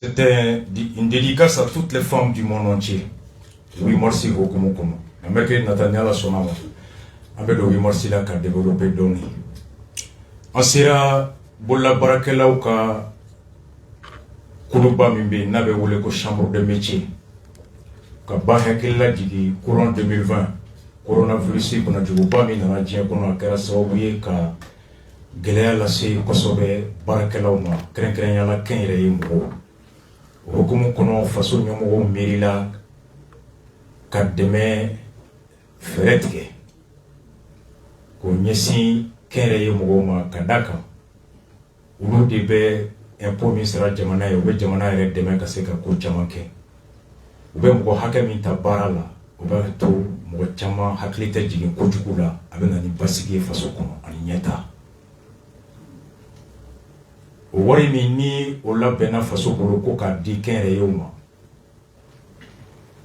C'était une dédicace à toutes les femmes du monde entier. Oui, merci beaucoup. Avec Nathaniel Sonama, avec le merci là qu'a développé Doni. On sera Bola Barakela ou ka Kuluba Mimbe, n'avait voulu que chambre de métier. Ka Bahakela Digi, courant 2020, coronavirus, qu'on a du Bami, n'a pas qu'on a Karasaouye, ka Gelea la se Kosobe, Barakela ou ma, Krenkren la Kenre Yimbo. Hukumu kono faso nyomo mirila ka dɛmɛ fɛrɛ tigɛ ko ɲɛsin kɛnɛrɛ ye mɔgɔw ma ka da kan olu de bɛ impôt min sara jamana ye u bɛ jamana yɛrɛ dɛmɛ ka se ka ko caman kɛ u bɛ mɔgɔ hakɛ min ta baara la u bɛ to mɔgɔ caman hakili tɛ jigin kojugu la a bɛ na ni basigi ye faso kɔnɔ ani ɲɛta o wari min ni o labɛnna faso bolo ko k'a di kɛnɛrɛyew ma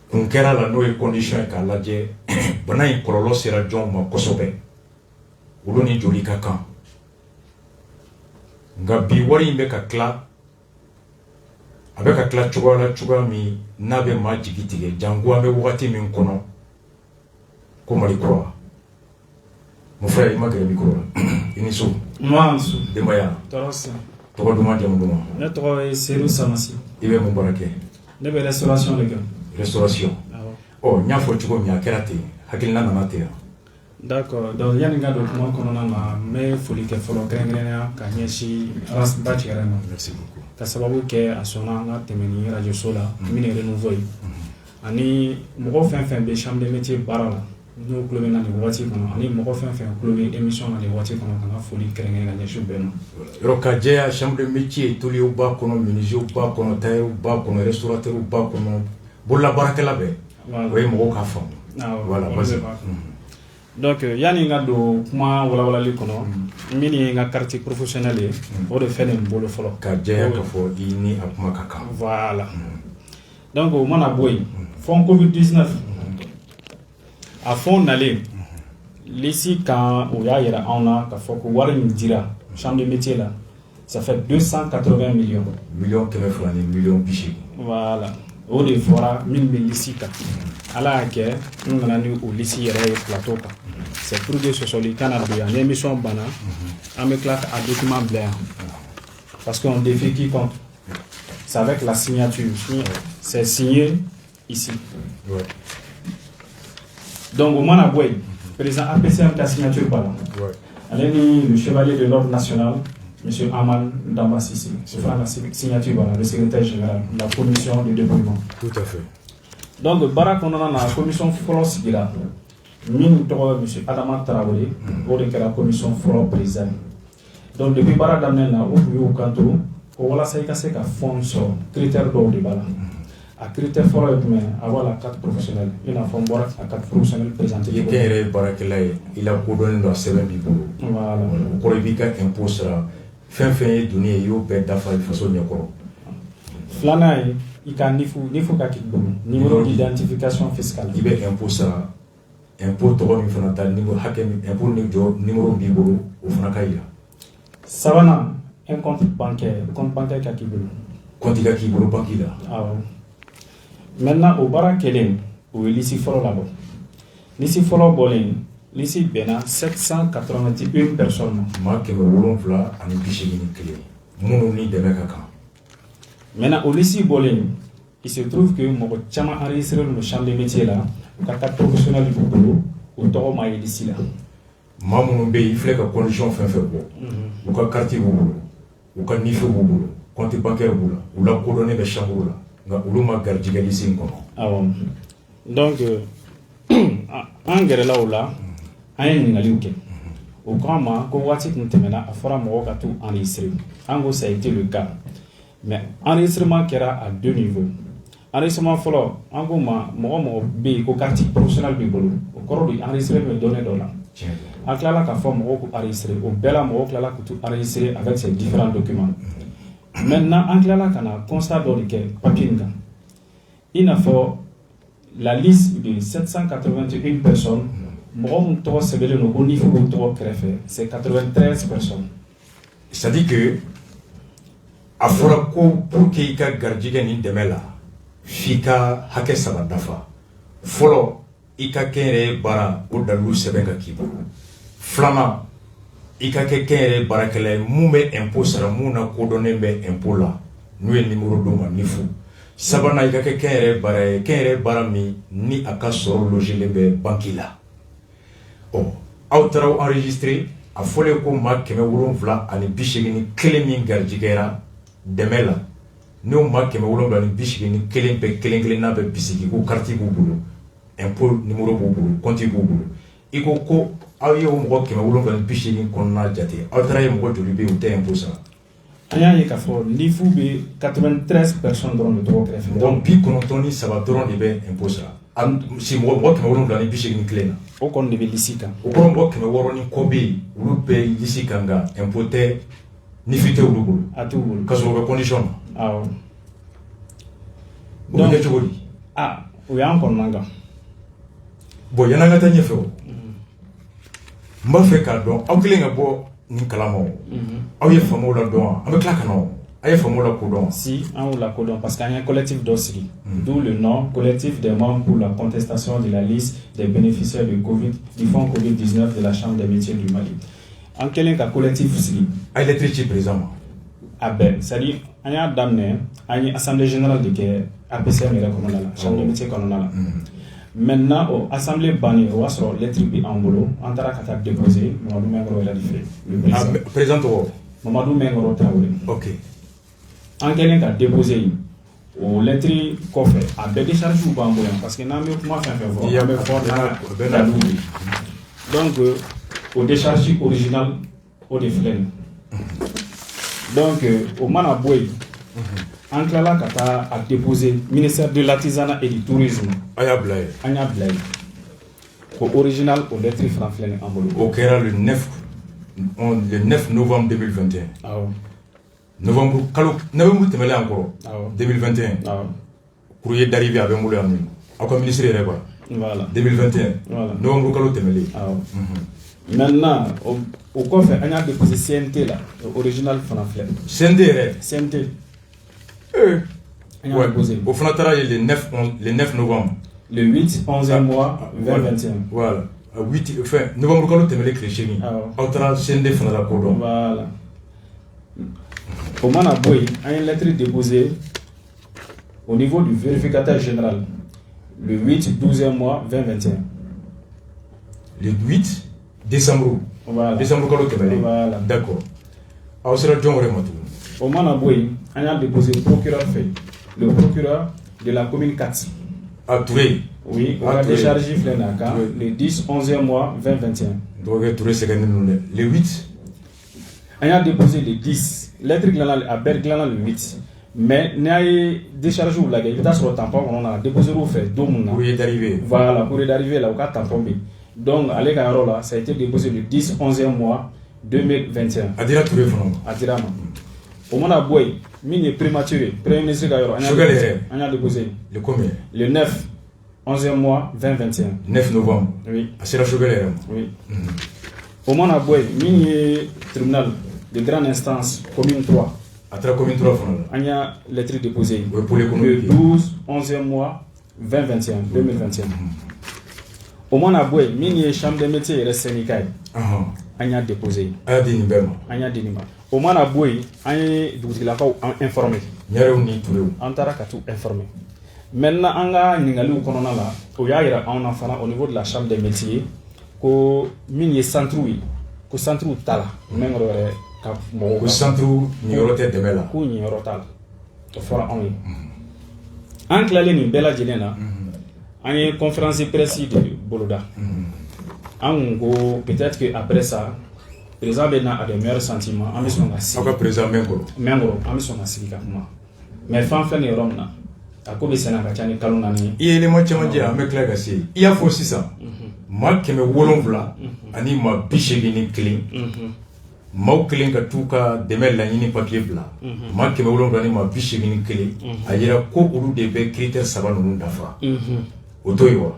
kun kɛra la n'o ye condition ye k'a lajɛ bana in kɔlɔlɔ sera jɔnw ma kosɛbɛ olu ni joli ka kan nka bi wari in bɛ ka tila a bɛ ka tila cogoya la cogoya min n'a bɛ maa jigi tigɛ jango an bɛ wagati min kɔnɔ ko Mali kura mon frère i ma gɛrɛ micro la i ni so denbaya tɔgɔ duman jamu duman ne tɔgɔ ye Seydou Samasi i bɛ mun baara kɛ ne bɛ restauration de kɛ restauration n y'a fɔ cogo min a kɛra ten hakilina nana ten d'accord donc yanni n ka don kuma kɔnɔna na n bɛ foli kɛ fɔlɔ kɛrɛnkɛrɛnnenya ka ɲɛsin Aras Bac yɛrɛ ma merci beaucoup ka sababu kɛ a sɔnna an ka tɛmɛ ni radio so la min ye renouveau ye ani mɔgɔ fɛn fɛn bɛ chambre de métier baara la n'o tulo bɛ na nin waati kɔnɔ ani mɔgɔ fɛn fɛn tulo bɛ émission na nin waati kɔnɔ ka n ka foli kɛrɛnkɛrɛn ka ɲɛsin bɛɛ ma yɔrɔ ka jɛya chambre de métier toliers b'a kɔnɔ menuisiers b'a kɔnɔ tailleurs b'a kɔnɔ restaurateurs b'a kɔnɔ bololabaarakɛla bɛɛ o ye mɔgɔw k'a faamu voilà vas-y donc yanni n ka don kuma walawalali kɔnɔ min ye n ka quartier professionnel ye o de fɛn nin bolo fɔlɔ ka jɛya k'a fɔ i ni a kuma ka kan voilà donc o mana bɔ yen fɔ covid 19 a fɔ nalen lisi kan o y'a yira anw na k'a fɔ ko wari min dira chambre de métier la ça fait 280 millions millions kɛmɛ fila ni millions bi seegin voilà o de fɔra min bɛ lisi kan ala y'a kɛ n nana ni o lisi yɛrɛ ye plateau kan c'est pour que sɔsɔli kana don yan ni émission banna an bɛ tila ka document bila yan parce qu'on défie quiconque c'est avec la signature c'est signé ici donc au mana bɔ yen président APCM ka signature b'a la ale ni le chevalier de l'ordre national monsieur Aman Damba Sissi c'est fana ka signature b'a la le secrétaire général de la commission de déploiement tout à fait donc baara kɔnɔna na commission fɔlɔ sigira min tɔgɔ monsieur Adama Traoré o de kɛra commission fɔlɔ président donc depuis baara daminɛ na o tun y'u kanto ko walasa i ka se ka fond sɔrɔ critère dɔw de b'a la a critère fɔlɔ ye jumɛn a b'a la carte professionnelle i n'a fɔ n bɔra a carte professionnelle présenté i kɛ yɛrɛ ye baarakɛla ye i la kodɔnnen don a sɛbɛn b'i bolo voilà o kɔrɔ i b'i ka impôt sara fɛn fɛn ye donni ye i y'o bɛɛ dafa faso ɲɛkɔrɔ filanan ye i ka NIFU ka k'i bolo numéro d'identification fiscale i bɛ impôt sara impôt tɔgɔ min fana ta numéro hakɛ min impôt ni jɔ numéro b'i bolo o fana ka yira sabanan un compte bancaire ka k'i bolo compte ka k'i bolo banque la awɔ maintenant o baara kɛlen o ye lisi fɔlɔ labɔ lisi fɔlɔ bɔlen lisi bɛnna 781 personnes ma maa 781 minnu ni dɛmɛ ka kan maintenant o lisi bɔlen il se trouve que mɔgɔ caman enregistré no chambre de métier la u ka carte professionnelle b'u bolo o tɔgɔ ma ye lisi la maa minnu bɛ yen i filɛ ka condition fɛn fɛn bɔ u ka carte b'u bolo u ka NIFU b'u bolo compte bancaire b'u la u la kodɔnnen bɛ chambre la nka olu ma garijɛgɛ lisi in kɔnɔ awɔ donc an gɛrɛla o la an ye ɲininkaliw kɛ o k'an ma ko waati tun tɛmɛna a fɔra mɔgɔw ka t'u enregistrer an ko ça a été le cas mais enregistrement kɛra à deux niveaux enregistrement fɔlɔ an ko ma mɔgɔ bɛ yen ko carte professionnelle b'i bolo o kɔrɔ de enregistré bɛ données dɔ la an tilala k'a fɔ mɔgɔw k'u enregistrer o bɛɛ la mɔgɔw tilala k'u enregistrer avec ces différents documents maintenant an tilala ka na constat dɔ de kɛ papier in kan i n'a fɔ la liste de 781 personnes mɔgɔ min tɔgɔ sɛbɛnlen don ko NIFU b'u tɔgɔ kɛrɛfɛ c'est 93 personnes c'est à dire que a fɔra ko pour que i ka garijɛgɛ nin dɛmɛ la f'i ka hakɛ saba dafa fɔlɔ i ka kɛnyɛrɛye baara o dalilu sɛbɛn ka k'i bolo filanan i ka kɛ kɛnyɛrɛye baarakɛla ye mun bɛ impôt sara mun na kodɔnnen bɛ impôt la n'u ye numéro d'o ma NIFU sabanan i ka kɛ kɛnyɛrɛye baara ye kɛnyɛrɛye baara min ni a ka sɔrɔ logelen bɛ banque la aw taara enregistré a fɔlen ko maa 781 min garijɛgɛra dɛmɛ la n'o maa 781 bɛɛ kelen kelenna bɛ bisigi ko carte b'u bolo impôt numéro b'u bolo compte b'u bolo i ko aw ye o mɔgɔ 780 kɔnɔna jate aw taara ye mɔgɔ joli bɛ yen u tɛ impôt sara an y'a ye k'a fɔ NIFU bɛ 93 personnes dɔrɔn de tɔgɔ kɛrɛfɛ donc 93 dɔrɔn de bɛ impôt sara si mɔgɔ 781 na o kɔni de bɛ lisi kan o kɔrɔ mɔgɔ 600 ni kɔ bɛ yen olu bɛ lisi kan nka impôt tɛ NIFU tɛ olu bolo a t'u bolo ka sɔrɔ o bɛ condition na awɔ o bɛ kɛ cogo di o y'an kɔnɔna kan bon yan'an ka taa ɲɛfɛ o n b'a fɛ k'a dɔn aw kelen ka bɔ nin kalama o aw ye faamaw la dɔn wa an bɛ tila ka na o a ye faamaw la kodɔn wa si an y'u la kodɔn parce que an ye collectif dɔ sigi d'où le nom collectif des membres pour la contestation de la liste des bénéficiaires du fonds Covid-19 de la chambre des métiers du Mali an kɛlen ka collectif sigi a ye lettre ci président ma a bɛɛ c'est à dire an y'a daminɛ an ye assemblée générale de kɛ APCM yɛrɛ kɔnɔna la chambre des métiers kɔnɔna la maintenant o assemblée bannen o y'a sɔrɔ lettre bi an bolo an taara ka taa déposer Mamadou Mengoro yɛrɛ de fɛ le président tɔgɔ Mamadou Mengoro Traoré ok an kɛlen ka déposer yen o lettre kɔfɛ a bɛɛ décharge b'an bolo yan parce que n'an bɛ kuma fɛn fɛn fɔ an bɛ fɔ dalilu de donc o décharge original o de filɛ nin donc o mana bɔ yen an tilala ka taa a déposer ministère de l'artisanat et du tourisme a y'a bila yen an y'a bila yen o original o lettre fana filɛ nin an bolo o kɛra le 9 novembre 2021 awɔ novembre tɛmɛlen an kɔrɔ 2021 courrier d'arrivée a bɛ n bolo yan nɔ aw ka ministre yɛrɛ quoi voilà 2021 novembre kalo tɛmɛlen awɔ maintenant o kɔfɛ an y'a déposer CNT la original fana filɛ CNT yɛrɛ CNT an y'a ouais déposer o fana taara ye le 9 novembre le 8 11e mois 2021 voilà 8 fin novembre kalo tɛmɛlen tile 8 aw taara CNT fana la kodɔn voilà o mana bɔ yen an ye lettre déposée au niveau du vérificateur général le 8 12e mois 2021 le 8 décembre voilà décembre kalo tɛmɛlen voilà d'accord aw sera jɔn wɛrɛ ma tuguni o mana bɔ yen an y'a déposé procureur fɛ le procureur de la commune 4 a Touré oui o ka décharge filɛ nin a kan le 10 11e mois 2021 dɔgɔkɛ Touré sɛgɛnnen ninnu dɛ le 8 an y'a déposé le 10 lettre dilanna a bɛɛ dilanna le 8 mais n'a ye décharge u lajɛ i bɛ taa sɔrɔ tampon kɔnɔ na déposé u fɛ don mun na courrier d'arrivée voilà courrier d'arrivée la u ka tampon bɛ donc ale ka yɔrɔ la ça a été déposé le 10 11e mois 2021 a dira Touré fana ma a dira ma o mana bɔ yen min ye prématuré premier ministre ka yɔrɔ an y'a déposé le combien le 9 11e mois 2021 9 novembre oui a sera Choguel yɛrɛ ma oui o mana bɔ yen min ye tribunal de grande instance commune 3 a taara commune 3 fana la an y'a lettre déposé o ye pôle le économique 12 11e mois 2021 o mana bɔ yen min ye chambre des métiers yɛrɛ syndicat ye an y'a déposé a y'a di nin bɛɛ ma an y'a di nin ma o mana bɔ yen an ye dugutigilakaw informé ɲarew ni Touréw an taara ka t'u informé maintenant an ka ɲininkaliw kɔnɔna la o y'a yira anw na fana au niveau de la chambre des métiers ko min ye centre ye ko centre t'a la Mengoro yɛrɛ ka mɔgɔw ko centre ɲiyɔrɔ tɛ dɛmɛ la k'u ɲiyɔrɔ t'a la o fɔra anw ye an tilalen nin bɛɛ lajɛlen na an ye conférence de presse de boloda an ko peut-être que après ça président bɛ na a des meilleurs sentiments an bɛ sɔn ka sigi aw ka président Mengoro an bɛ sɔn ka sigi ka kuma mais fan filɛ nin yɔrɔ min na a ko bɛ senna ka ca ni kalo 4 ye. I ye élément caman di yan an bɛ tila ka se i y'a fɔ sisan maa 770 ani maa 81 maaw kelen ka t'u ka dɛmɛ laɲini papier bila maa 770 ani maa 81 a yira ko olu de bɛ critère 3 ninnu dafa o to ye wa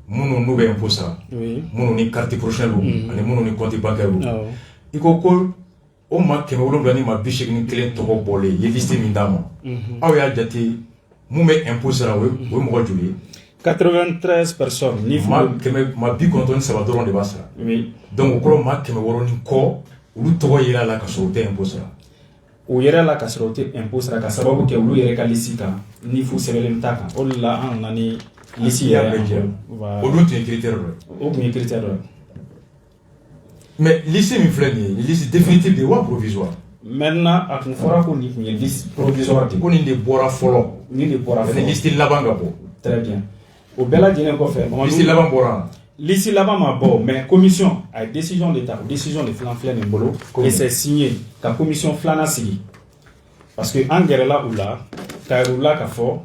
minnu n'u bɛ impôt sara minnu ni carte professionnelle ani minnu ni compte bancaire i ko o ma 700 ni ma 81 tɔgɔ bɔlen ye liste min d'a ma aw y'a jate mun bɛ impôt sara o ye mɔgɔ joli ye 93 personnes ni ma 93 dɔrɔn de b'a sara donc o kɔrɔ ma 600 ni kɔ olu tɔgɔ yera la ka sɔrɔ u tɛ impôt sara o yɛrɛ la ka sɔrɔ u tɛ impôt sara ka sababu kɛ olu yɛrɛ ka liste kan ni fu sɛbɛnlen t'a kan o de la an nana ni liste yɛrɛ o dun tun ye critère dɔ ye o tun ye critère dɔ ye mais liste min filɛ nin ye liste définitive de ye wa provisoire maintenant a tun fɔra ko nin tun ye liste provisoire de ko nin de bɔra fɔlɔ nin de bɔra fɔlɔ liste laban ka bɔ très bien o bɛɛ lajɛlen kɔfɛ liste laban bɔra liste laban ma bɔ mais commission a ye décision de ta décision de filan filɛ nin bolo et c'est signé ka commission filanan sigi parce que an gɛrɛla u la ka yir'u la k'a fɔ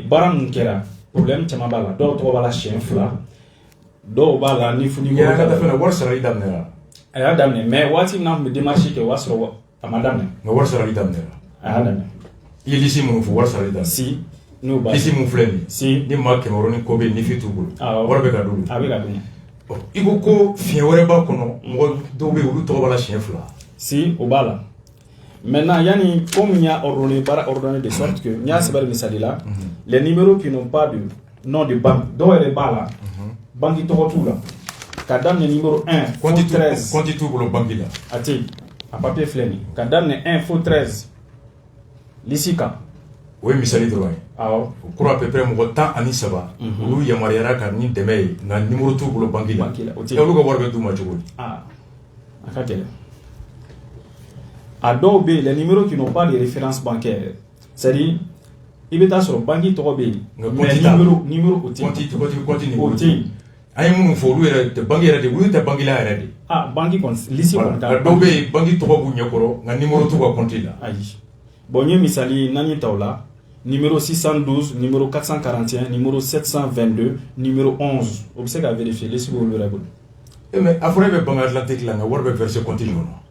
baara min kɛra problème caman b'a la dɔw tɔgɔ b'a la siɲɛ 2 dɔw b'a la ni funi yɛrɛ ka fɛnɛ wari sarali daminɛra a y'a daminɛ mais waati min na tun bɛ démarche kɛ o y'a sɔrɔ a ma daminɛ nka wari sarali daminɛra a y'a daminɛ i ye liste minnu fɔ wari sarali daminɛ si n'o b'a liste min filɛ nin si ni maa 100 ni kɔ bɛ yen ni fi t'u bolo wari bɛ ka d'olu a bɛ ka d'u ma i ko ko fiɲɛ wɛrɛ b'a kɔnɔ mɔgɔ dɔw bɛ yen olu tɔgɔ b'a la siɲɛ 2 si o b'a la maintenant yani comme il y a ordonné de sorte que il y a sɛbɛn misali la les numéros qui n'ont pas de nom de banque dɔw yɛrɛ b'a la banque tɔgɔ t'u la ka daminɛ numéro 1 fo 13 compte t'u bolo banque la a tɛ yen a papier filɛ nin ka daminɛ 1 fo 13 liste kan o ye misali dɔrɔn ye awɔ o kɔrɔ à peu près mɔgɔ 13 olu yamaruyara ka ni dɛmɛ ye nka numéro t'u bolo banque la olu ka wari bɛ d'u ma cogo di a ka gɛlɛn a dɔw bɛ yen les numéros qui n'ont pas de référence bancaire c'est-à-dire i bɛ taa sɔrɔ banque tɔgɔ bɛ yen mais numéro o tɛ yen o tɛ yen an ye minnu fɔ olu yɛrɛ tɛ banque yɛrɛ de olu tɛ banque la yɛrɛ de banque kɔni liste kɔni t'a dɔw bɛ yen banque tɔgɔ b'u ɲɛkɔrɔ nka numéro t'u ka compte la ayi bon n ye misali naani ta o la numéro 612 numéro 441 numéro 722 numéro 11 o bɛ se ka vérifier liste b'olu yɛrɛ bolo mais a fɔra e bɛ banque Atlantique la nka wari bɛ verser compte in kɔnɔ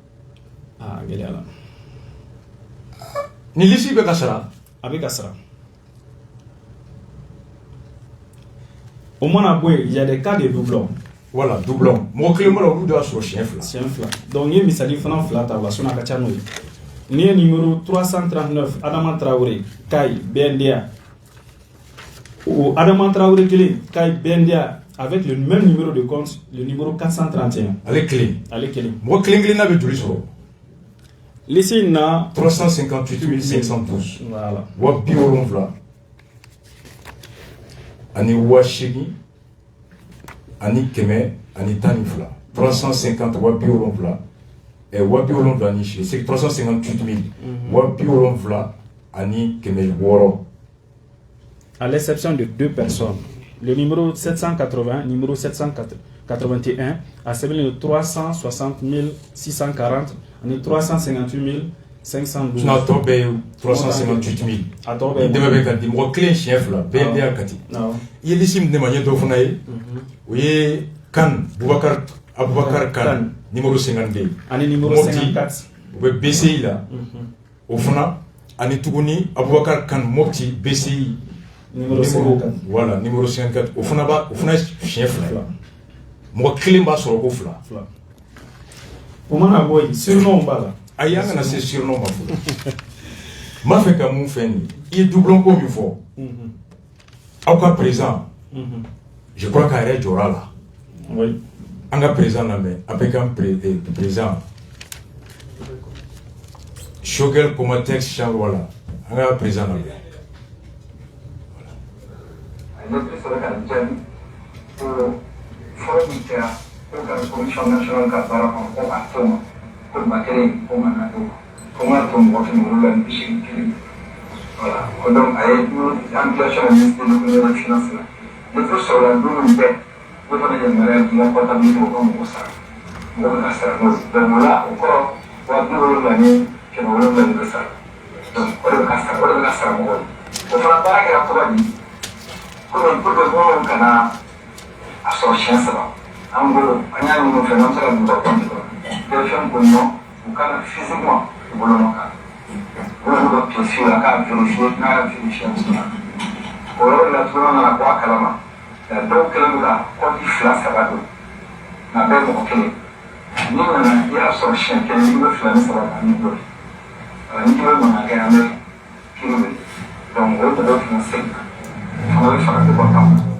gɛlɛya la ni liste bɛ ka sara a bɛ ka sara o mana bɔ yen il y a des cas de doublons voilà doublon mɔgɔ kelen b'a la olu de y'a sɔrɔ siɲɛ 2 donc n ye misali fana 2 ta o la sinon a ka ca n'o ye n'i ye numéro 339 Adama Traoré Kayi BNDA o Adama Traoré kelen Kayi BNDA avec le même numéro de compte le numéro 431 ale kelen mɔgɔ kelen kelenna bɛ joli sɔrɔ liste in na 358 512 voilà wa 70 ani wa 8 ani 100 ani 12 350 wa 70 wa 70 ni 8 c'est 358 000 wa 70 ani 600 à l'exception de 2 personnes le numéro 780 numéro 781 a sɛbɛnlen de 360 640 ani 358 512 n'a tɔ bɛɛ ye 358 000 a tɔ bɛɛ dɛmɛ bɛ ka di mɔgɔ kelen siɲɛ 2 BNDA kati i ye liste min de ma ɲɛ dɔ fana ye o ye kan Abubakar Kan numéro 52 ani numéro 54 o bɛ BCI la o fana ani tuguni Abubakar Kan Mopti BCI numéro 54 voilà numéro 54 o fana ye siɲɛ 2 mɔgɔ kelen b'a sɔrɔ ko 2 o mana bɔ yen surnom b'a la ayi an kana se surnom ma fɔlɔ n b'a fɛ ka mun fɛ nin i ye doublon ko min fɔ aw ka président je crois qu'a yɛrɛ jɔra la an ka président lamɛn a bɛ kan président Choguel Comatex Charles wala an ka président lamɛn fɔlɔ min kɛra ko ka commission nationale ka baara kɔnɔ ko a to ma ko ba kelen ko ma na to ko ma to mɔgɔ kɛmɛ wolonwula ni 81 voilà o donc a ye ampliation ministre de l'économie et finance la ne ko sɔrɔla don min bɛɛ ko fana yamaruya di ka comptabilité o ka mɔgɔ sara mɔgɔ bɛ ka sara n'o ye donc o la o kɔrɔ wa 70 ni 700 de bɛ sara donc o de bɛ ka sara mɔgɔ ye o fana baara kɛra cogo di komi pour que bamananw kana a sɔrɔ siɲɛ 3 an bolo an y'a ɲini u fɛ n'an bɛ se ka don u ka compte kɔnɔ téléphone ko non u ka na physiquement u bolo nɔ kan u bɛ n'u ka pièce la k'a vérifier n'a y'a vérifier a bɛ se ka o yɔrɔ de la tuguni an nana bɔ a kalama dɔw kɛlen don ka compte 2 3 don nka bɛɛ ye mɔgɔ kelen Nina, il y a son chien qui est libre de faire ça. Ni kilo mana kaya ame kilo de. Donc on doit financer. On va faire de bon temps.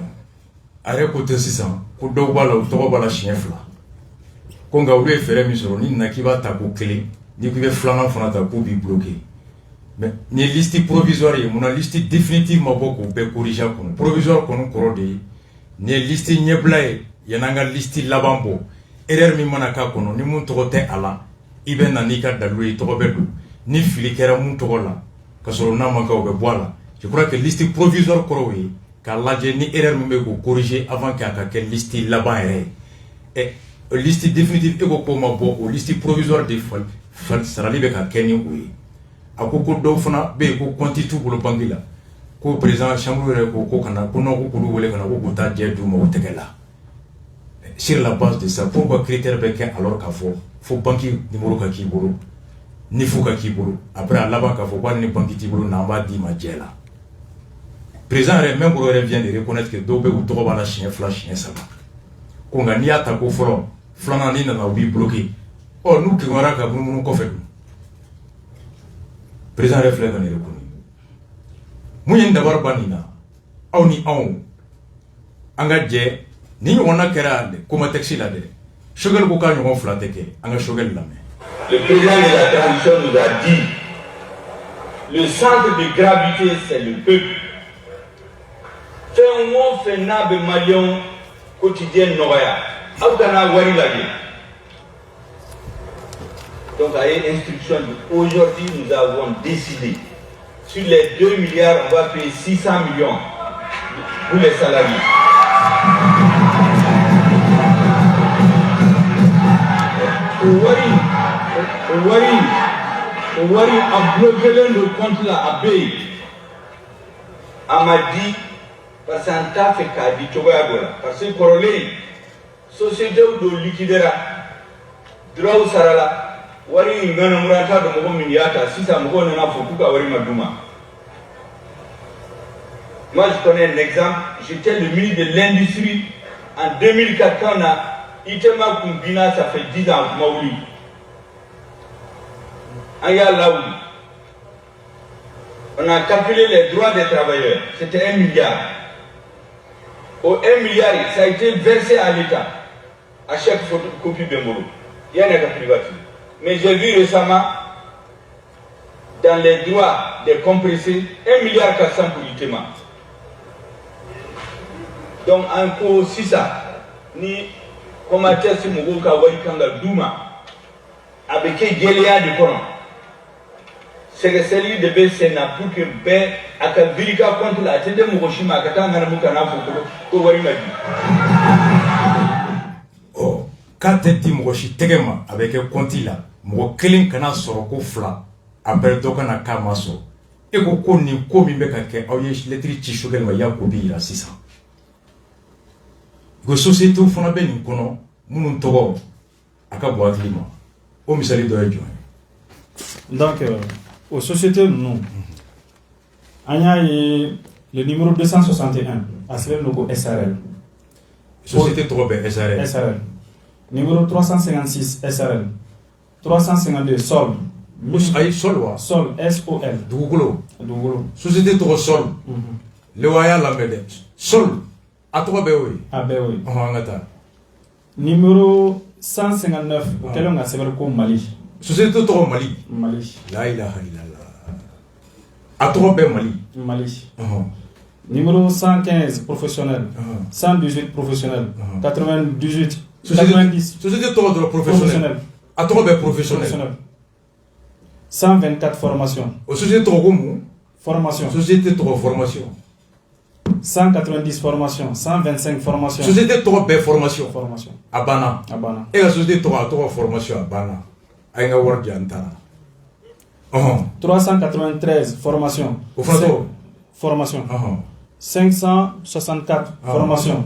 Are côté sisan ko dɔw b'a la o tɔgɔ b'a la siɲɛ fila ko nka olu ye fɛɛrɛ min sɔrɔ ni nana k'i b'a ta ko kelen n'i ko i bɛ filanan fana ta k'o b'i bloqué mais nin ye liste provisoire ye munna liste définitive ma bɔ k'o bɛɛ corriger a kɔnɔ provisoire kɔni kɔrɔ de ye nin ye liste ɲɛbila ye yan'an ka liste laban bɔ erreur min mana k'a kɔnɔ ni mun tɔgɔ tɛ a la i bɛ na n'i ka dalilu ye i tɔgɔ bɛ don ni fili kɛra mun tɔgɔ la ka sɔrɔ n'a ma kɛ o bɛ bɔ a la je crois que liste provisoire kɔrɔ o ye k'a lajɛ ni erreur min bɛ k'o corriger avant k'a ka kɛ liste laban yɛrɛ ye liste définitive e ko k'o ma bɔ o liste provisoire de sarali bɛ ka kɛ ni o ye a ko ko dɔw fana bɛ yen ko compte t'u bolo banque la ko président chambre yɛrɛ ko kana ko non ko k'olu wele kana ko k'u ta jɛ d'u ma o tɛgɛ la sur la base de ça pourquoi critère bɛ kɛ alors k'a fɔ fo banque numéro ka k'i bolo ni fo ka k'i bolo après a laban k'a fɔ ko hali ni banque t'i bolo n'an b'a d'i ma jɛ la président yɛrɛ même yɛrɛ vient de reconnaître que dɔw bɛ u tɔgɔ b'a la siɲɛ fila siɲɛ saba ko nka n'i y'a ta ko fɔlɔ filanan n'i nana u b'i bloqué n'u kibaruya ka munumunu kɔfɛ dun président yɛrɛ filɛ ka nin reconnu mun ye dabari ba nin na aw ni anw an ka jɛ ni ɲɔgɔnna kɛra Comatex la dɛ Choguel ko k'a ɲɔgɔn fila tɛ kɛ an ka Choguel lamɛn. Le président de la transition nous a dit le centre de gravité c'est le peuple. Fɛn o fɛn n'a bɛ maliyɛnw quotidien nɔgɔya aw kana wari lajɛ. Donc à une instruction aujourd'hui nous avons décidé sur les 2 milliards on va payer 600 millions pour les salariés. O wari a bloqué le compte là à payer. A m'a dit parce qu'en t'a fait qu'à dit parce que corolé société ou liquidera droit sarala wari ngana murata do mo miliata sisa mo na foku ka wari maduma. Moi je connais un exemple, j'étais le ministre de l'industrie en 2004 quand on a Itema Kumbina, ça fait 10 ans Maouli. Aya Laouli. On a calculé les droits des travailleurs, c'était 1 milliard. Au 1 milliard, ça a été versé à l'État, à chaque photocopie de Moro. Il y en a qui privatisé. Mais j'ai vu récemment, dans les droits des compressés, 1 milliard 400 pour Itema. Donc, encore si ça, ni comme à tel si mon gars wari kanga Douma, avec quel géléa de Coran. C'est que celui de Bessena pour que Ben a qu'à vérifier contre la tête de Mokoshima, qu'à tant d'années Mokana pour que Wari m'a dit. Oh, quand tu dis Mokoshi Tegema avec un compte là, Mokokelin kana soroko fla, après Dokana Kamaso, et qu'on n'y commis Bekake, Oyesh lettre Chichogel Maya Kobi la 600. La société où on a bien une kono, moun togo, aka boîte lima, au misali de Edjo. Donc, aux sociétés, non. Le numéro 261, à ce logo SRL. Société trop belle, SRL. SRL. Numéro 356, SRL. 352, SOL. Sol, SOL, S-O-L. Dougolo. Dougolo. Société trop Sol. Le Waya Lambede. Sol. À toi, Béoui. Ah, Béoui. Angata. Numéro 159, auquel on a Severco Mali. Société trop Mali. Mali. La ilaha illallah. À toi, Bé Mali. Mali. Numéro 115, professionnel. 118, professionnel. 98. 90. Société trop de professionnel. À toi, Bé professionnel. 124, formation. Société trop formation. Société trop formation. 190 formation, 125 formation. Société trop belle formation. Formation. Abana. Abana. Et la société trop formation Abana. Aïna Wardi Antara. 393 formation. Au fond. Formation. 564 formation.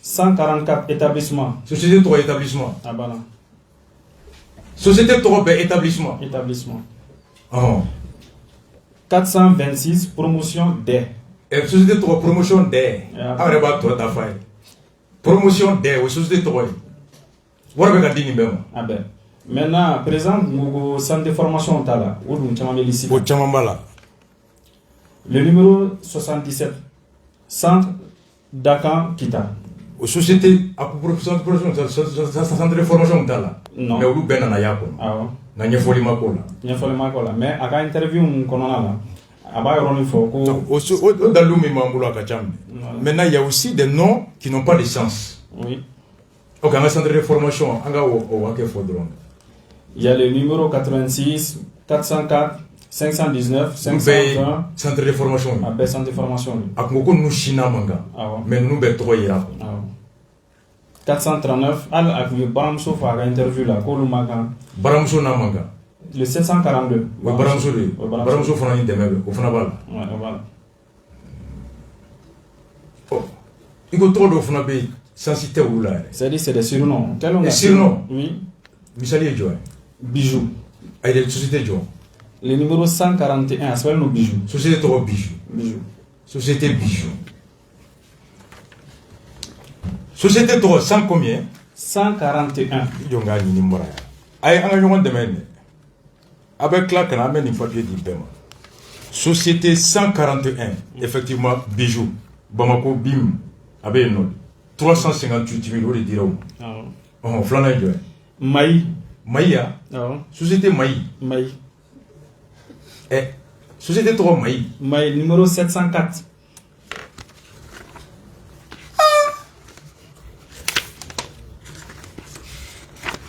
144 établissements. Société trop établissement. Abana. Société trop belle établissement. Établissement. 426 promotion des. Et société trop promotion des. Arreba toi ta faille. Promotion des aux sociétés trop. Wara be ka dini bema. Ah ben. Maintenant, par exemple, au centre de formation Tala, où nous avons ici. O chama bala. Le numéro 77, centre Dakan Kita. O société a profession centre de formation Tala. Non. Mais olu bena na yako. Ah ouais. Na nyefoli makola. Nyefoli makola. Mais à la interview konona la. Aba yoroni fo ko. O dalumi mambulo akachambe. Maintenant il y a aussi des noms qui n'ont pas de sens. Oui. Ok, un centre de formation anga o wake fodron. Il y a le numéro 86 404 519 520 centre de formation. Ah ben centre de formation. Akmoko nous china manga. Ah ouais. Mais nous be trop yira. Ah ouais. 439 al akwi baramso fa interview la ko lu maka. Baramso na manga. Le 742. Oui, baramso de. Baramso fana ni demebe, o fana bala. Ouais, voilà. Oh. Iko trop do fana be sensité ou là. C'est-à-dire c'est des surnoms. Quel nom? Des surnoms. Oui. Misali e joy. Bijou. Ay de société joy. Le numéro 141, c'est nos bijoux. Société trop bijou. Bijou. Société bijou. Société trop 100 combien? 141. Jonga ni mbora. Ay anga jonga demene. Avec là quand amène une papier di bema. Société 141, effectivement bijou. Bamako bim abe no 358 000 euros dirham. Ah. Oh, flana joy. Maï. Maïa. Ah. Société Maï. Maï. Eh, société 3 Maï. Maï numéro 704.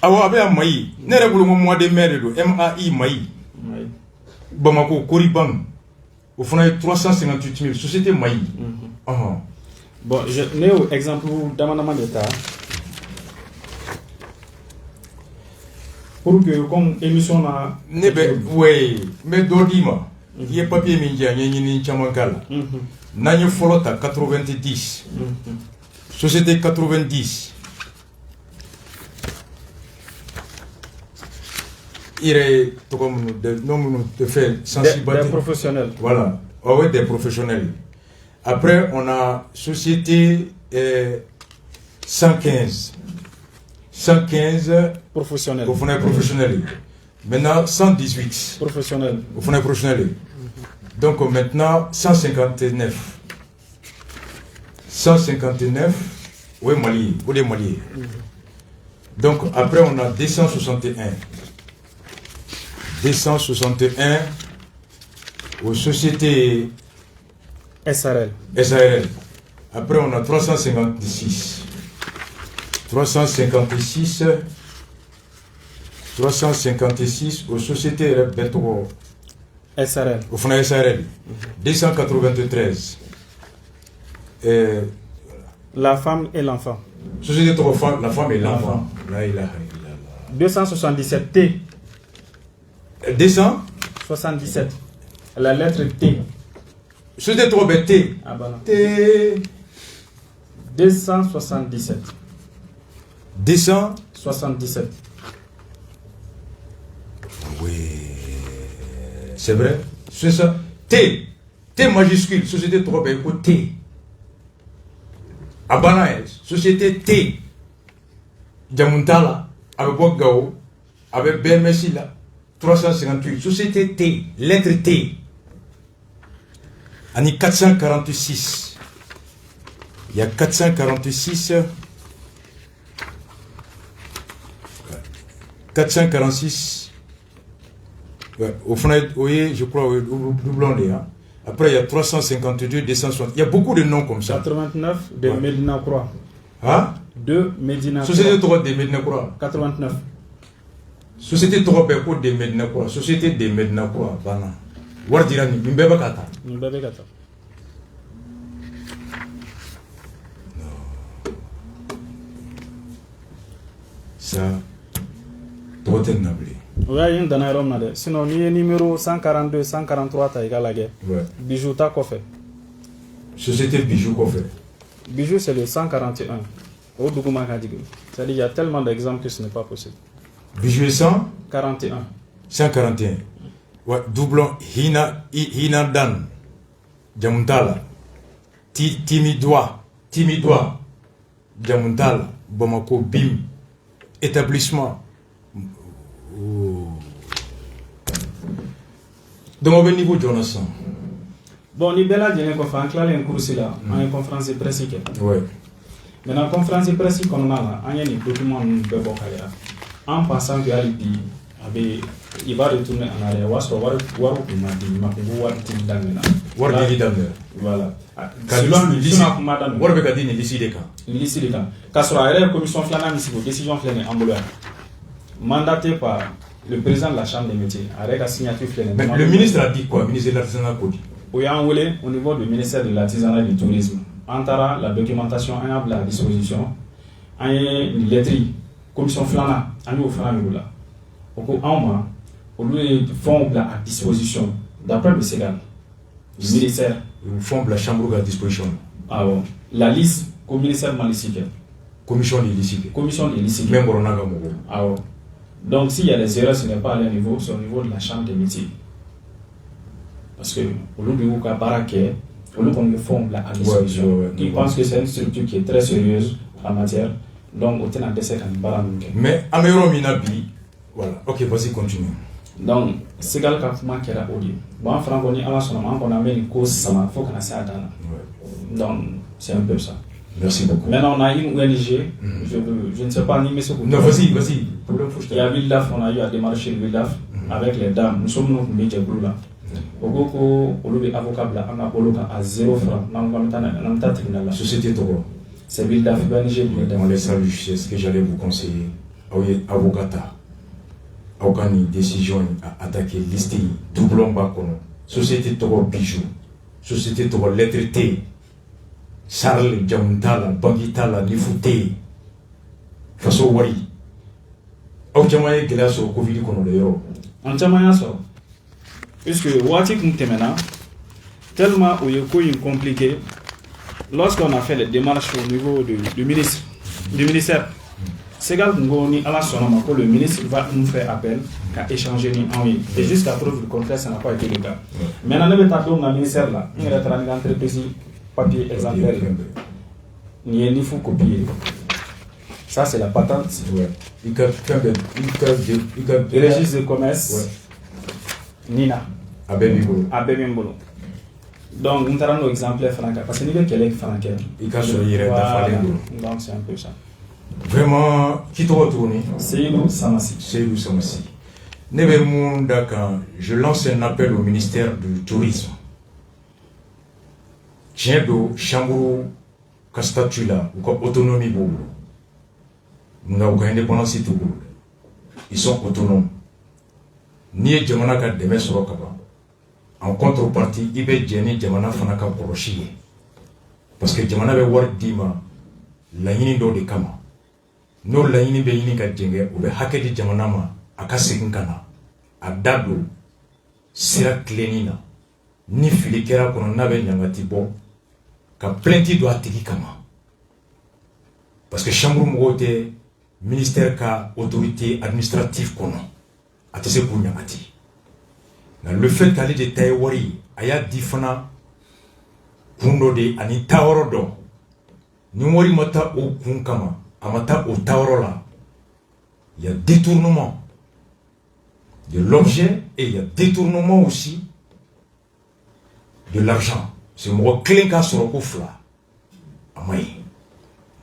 Awa abe a Maï. Nere bulu mois de mai do MAI Maï. Maï. Bamako Koribang. Au fond 358 000 société Maï. Bon, je n'ai un exemple d'amendement d'État. Pour que, comme émission là. Nebe, oui, mais Dodima, il y a papier minja, il y a Chamankala. Nanye Folota 90. Société 90. Il est comme de faire sensibiliser. Des professionnels. Voilà, oh, oui, des professionnels. Après, on a société 115. 115 professionnels. Au fond professionnel. Maintenant 118 professionnels. Au fond professionnel. Donc maintenant 159. 159. Oui, Mali. Où les Mali. Donc après on a 261. 261 aux sociétés SARL. SARL. Après on a 356. 356 aux sociétés Betro SRL. Au fond SRL. 293. La femme et l'enfant. Société trop femme, la femme et l'enfant. 277 T. 277. La lettre T. Société trop bête T. Ah bah non. T. 277. 277. Oui. C'est vrai. C'est ça. T. T majuscule. Société trop bête. T. Abana. Société T. Djamuntala. Avec Bogao. Avec BMSI là. 358. Société T. Lettre T. Année 446. Il y a 446. 446. Ouais, au fond, oui, je crois, doublons les. Hein. Après, il y a 352, 260. Il y a beaucoup de noms comme ça. 89 de ouais. Medina Croix. Hein? De Medina Croix. Société 3 de Medina Croix. 89. Société 3 de Medina Croix. Société de Medina Croix. Bana. Wardirani, Mbeba Kata. Mbeba Kata. Ça, trop tenable. Oui, il y a un danaïrom. Sinon, il y a numéro 142, 143, tu as égalé. Ouais. Bijou, tu as quoi fait? Société Bijou, quoi fait? Bijou, c'est le 141. Au Dougouma Kadigou. C'est-à-dire, il y a tellement d'exemples que ce n'est pas possible. Bijou est 141. 141. Ouais, doublon Hina Dan. Djamuntala. Timidwa. Djamuntala. Bamako Bim. établissement donc au niveau Jonathan. Bon, ni bella jene ko fa clale en course là, en conférence de presse ke. Ouais. Maintenant conférence de presse qu'on a là, en y document be bokale en pensant que alibi avait il va retourner en arrière waso waru kuma di ma ko wati dangena. War di dangena. Voilà. Selon le lycée, war be kadi ni lycée de kan. Lycée de kan. Kasura la commission flana mi sibo décision flane en mandaté par le président de la chambre des métiers avec la signature flane. Mais le ministre a dit quoi? Le ministre de l'artisanat quoi dit? Au niveau du ministère de l'artisanat et du tourisme, Antara, la documentation est à disposition, en lettre, commission flana, en au franc là. Au lieu de fonds à disposition, d'après le Ségal, le ministère. Le fonds de la chambre à disposition. Ah bon. La liste, au ministère Malisike. Commission de l'ICIC. Commission de l'ICIC. Même Borona Gamogo. Ah bon. Donc s'il y a des erreurs, ce n'est pas à leur niveau, c'est au niveau de la chambre des métiers. Parce que au lieu de Baraké, au lieu qu'on fonds à disposition, ils pensent que c'est une structure qui est très sérieuse en matière. Donc au tenant de ces mais Améro Minabi, voilà. Ok, vas-y, continue. Donc c'est quel cas qui est là aujourd'hui. Bon, francophonie à la son moment, on a mis une cause, ça m'a faut qu'on a ça dans. Donc c'est un peu ça. Merci beaucoup. Maintenant on a une ONG, je ne sais pas ni mais ce que. Non, vas-y. Il y a Vildaf, on a eu à démarcher le Vildaf avec les dames. Nous sommes nous métiers bleu là. Au Goko, au lieu d'avocat là, on a Boloka à 0 francs. Dans tribunal. Société Togo. C'est Vildaf, ONG. On les salue, c'est ce que j'allais vous conseiller. Avocata. Aucune décision à attaquer listé doublon bakono. Société Togo bijou. Société Togo lettre T. Sarle Jamutala, Bagitala, Nifute. Faso Wari. Au Jamaï Glace au Covid qu'on a l'euro. En Jamaïa, puisque Wati Kuntemena, tellement où il est compliqué, lorsqu'on a fait les démarches au niveau du ministère, c'est égal à la sonoma que le ministre va nous faire appel qu'à échanger en ligne. Et jusqu'à preuve du contraire, ça n'a pas été le cas. Maintenant, nous avons un ministère là, il y a une entreprise papier exemplaire, ni il faut copier. Ça, c'est la patente. Il y a le registre de commerce. Nina. Abemibolo. Donc, nous avons un exemplaire franca. Parce que nous avons quelques franca. Donc, c'est un peu ça. Vraiment, qui te retourne? Seydou Samassi. Je lance un appel au ministère du Tourisme. Tiens, chambre, statut là, ou autonomie, nous avons une indépendance. Ils sont autonomes. Ni jamana ka deme soro kaba en contrepartie ibe jeni jamana fana ka koroshi parce que jamana be war dima la yini do de kama no la yini be yini ka jenge o be hakedi jamana ma aka segin kana adado sira klenina ni filikera kono na be nyangati bo ka plainte do atiki kama parce que chambre mogote ministère ka autorité administrative kono. Le fait qu'elle de Taïwari, aya difana kundo de ani tawaro do ni wari mata o kunkama amata o tawaro là, il y a détournement de l'objet et il y a détournement aussi de l'argent. C'est moi clé ka soroko fla amai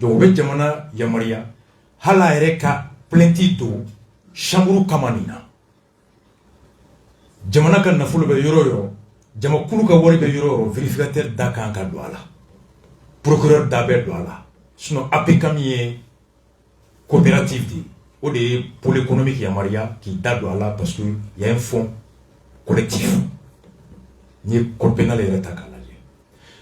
donc be jamana yamaria hala ereka plenty do chambre kamanina jamana kan nafulu be yoro jama kulu ka wori be yoro vérificateur da kan ka do ala procureur da be do ala sinon apekamiye coopérative di o de pôle économique ya maria qui da do ala parce que il y a un fonds collectif ni code pénal et retaka.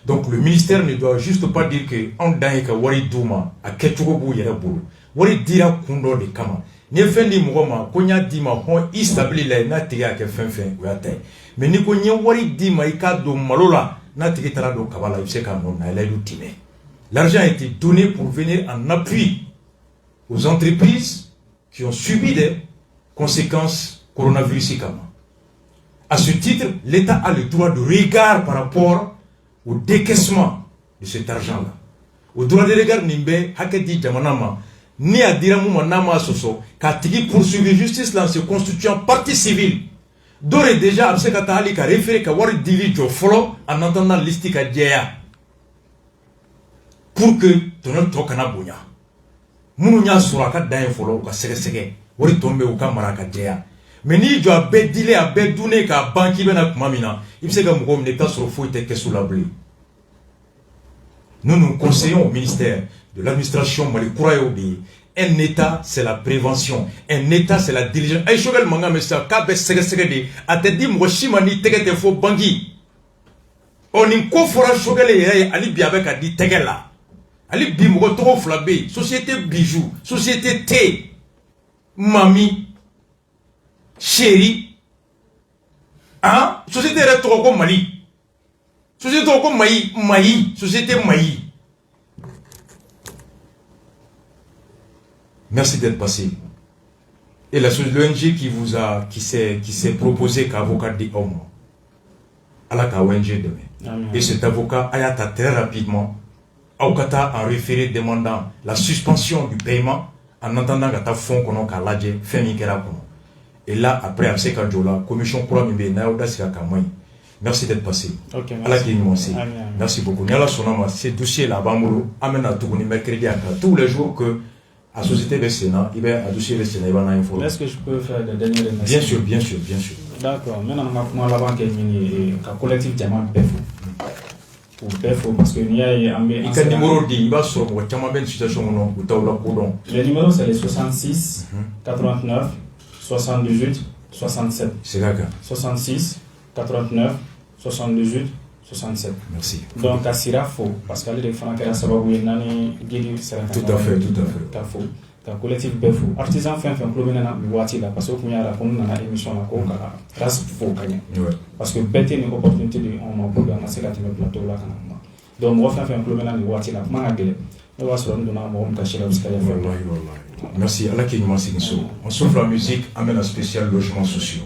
Donc le ministère ne doit juste pas dire que on daye ka wari duma a kechugo bu yere bulu wari dira kundo de kama ni fendi mugoma konya dima hon istabili la na tiga ke fen o yata mais ni ko nya wari dima ika do malola na tiga tara do kabala il sait quand na la lutine. L'argent a été donné pour venir en appui aux entreprises qui ont subi des conséquences coronavirus kama. À ce titre, l'État a le droit de regard par rapport au décaissement de cet argent-là. Au droit de regard nimbe hakedi jamanama ni a dira mun n'a ma soso ka tigi poursuivre justice là en se constituant partie civile d'ores et déjà a bɛ se ka taa hali ka référé ka wari dili jɔ fɔlɔ en attendant liste ka jɛya pour que tɔɲɔ tɔ kana bonya minnu y'a sɔrɔ a ka dan ye fɔlɔ u ka sɛgɛsɛgɛ wari tɔ bɛ u ka mara ka jɛya mais n'i jɔ a bɛɛ dilen a bɛɛ dunnen k'a ban k'i bɛna kuma min na i bɛ se ka mɔgɔw minɛ i bɛ taa sɔrɔ foyi tɛ kɛsu la bilen. Nous nous conseillons au ministère de l'administration Mali kura y'o de ye un état c'est la prévention un état c'est la diligence ay Choguel mankan bɛ sisan k'a bɛ sɛgɛsɛgɛ de a tɛ di mɔgɔ si ma n'i tɛgɛ tɛ fo banki nin ko fɔra Choguel yɛrɛ ye hali bi a bɛ ka di tɛgɛ la hali bi mɔgɔ tɔgɔ fila bɛ yen société bijou société thé mami chéri société yɛrɛ tɔgɔ ko Mali société tɔgɔ ko Maï société Maï. Merci d'être passé. Et l'ONG qui s'est proposé qu'avocat dit homme. Allah ka ONG demain. Et cet avocat a très rapidement Aukata en référé demandant la suspension du paiement en attendant que ta fonds qu'on a lajé fait mikera kono. Et là après après ka jola commission kura mi be na oda sika kamoi. Merci d'être passé. OK, merci. Merci beaucoup. Niala sonama ces dossiers là bamuro amena tuguni mercredi à tous les jours que la société de Sénat, il va adoucir le Sénat, il va en informer. Est-ce que je peux faire des dernières remerciements? Bien sûr, bien sûr, bien sûr. D'accord. Maintenant, on va la banque et le collectif Diamant PEFO. Pour PEFO, parce qu'il y a un numéro dit, il va sur le Diamant Ben situation ou Taoula Koudon. Le numéro c'est le 66 89 78 67. C'est là. 66 89 78 67. Merci. Donc, à Sira faux, parce qu'elle est franque à savoir où il y a tout à fait, tout à fait. T'as faux. T'as collectif Befou. Artisan fait un club maintenant, boîtier là, parce qu'on y a la émission là, qu'on a race faux gagné. Parce que bête est une opportunité de on m'a programmé c'est là tu me plateau là quand donc on va faire un club maintenant, boîtier là, comment à gueuler. On va se rendre dans un moment caché là, parce qu'il y a fait. Merci. Allah qui nous enseigne ça. On souffle la musique, amène un spécial logement social.